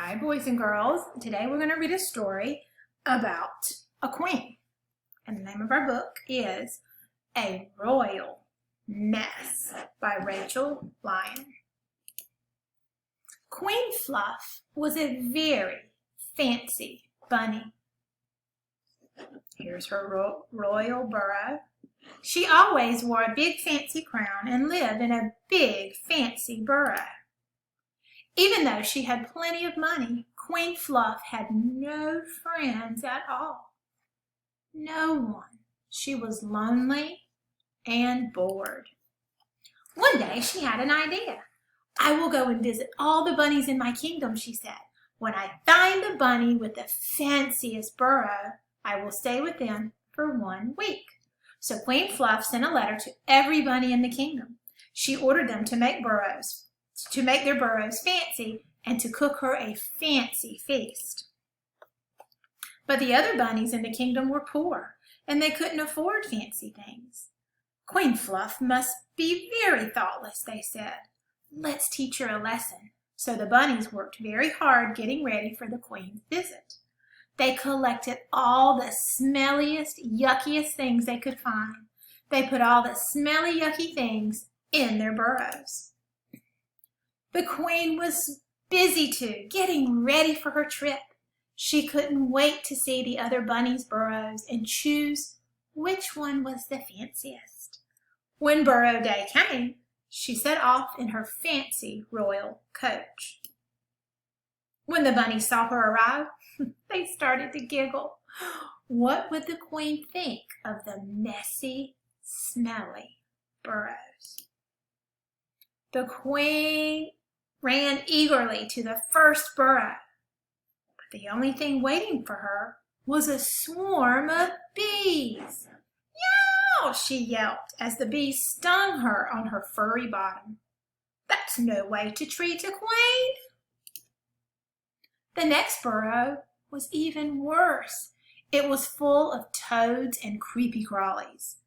Hi, boys and girls. Today we're going to read a story about a queen. And the name of our book is A Royal Mess by Rachel Lyon. Queen Fluff was a very fancy bunny. Here's her royal burrow. She always wore a big fancy crown and lived in a big fancy burrow. Even though she had plenty of money, Queen Fluff had no friends at all. No one. She was lonely and bored. One day she had an idea. I will go and visit all the bunnies in my kingdom, she said. When I find the bunny with the fanciest burrow, I will stay with them for 1 week. So Queen Fluff sent a letter to every bunny in the kingdom. She ordered them to make their burrows fancy and to cook her a fancy feast. But the other bunnies in the kingdom were poor, and they couldn't afford fancy things. Queen Fluff must be very thoughtless, they said. Let's teach her a lesson. So the bunnies worked very hard getting ready for the queen's visit. They collected all the smelliest, yuckiest things they could find. They put all the smelly, yucky things in their burrows. The queen was busy too, getting ready for her trip. She couldn't wait to see the other bunnies' burrows and choose which one was the fanciest. When burrow day came, she set off in her fancy royal coach. When the bunnies saw her arrive, they started to giggle. What would the queen think of the messy, smelly burrows? The queen ran eagerly to the first burrow, but the only thing waiting for her was a swarm of bees. Yow! She yelped as the bees stung her on her furry bottom. That's no way to treat a queen. The next burrow was even worse. It was full of toads and creepy crawlies.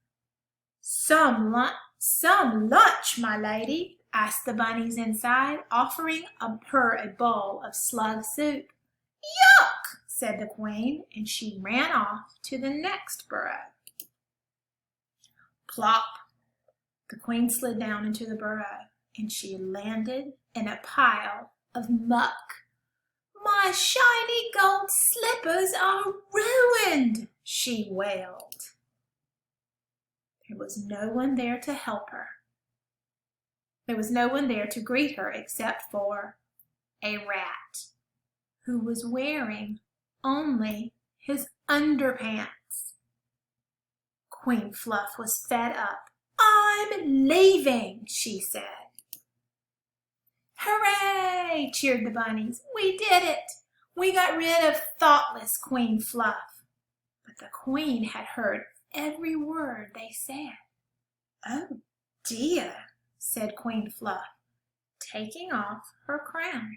Some lunch, my lady, asked the bunnies inside, offering her a bowl of slug soup. Yuck, said the queen, and she ran off to the next burrow. Plop! The queen slid down into the burrow, and she landed in a pile of muck. My shiny gold slippers are ruined, she wailed. There was no one there to help her. There was no one there to greet her except for a rat who was wearing only his underpants. Queen Fluff was fed up. I'm leaving, she said. Hooray! Cheered the bunnies. We did it! We got rid of thoughtless Queen Fluff. But the queen had heard every word they said. Oh dear, said Queen Fluff, taking off her crown.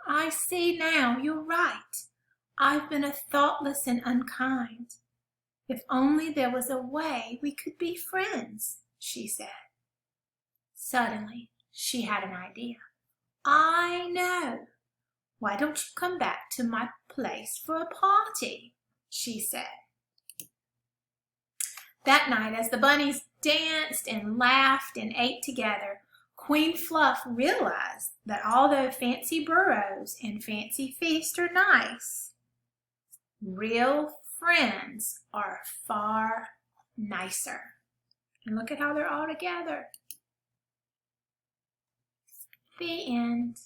I see now you're right. I've been a thoughtless and unkind. If only there was a way we could be friends, she said. Suddenly, she had an idea. I know. Why don't you come back to my place for a party, she said. That night, as the bunnies danced and laughed and ate together, Queen Fluff realized that although fancy burrows and fancy feasts are nice, real friends are far nicer. And look at how they're all together. The end.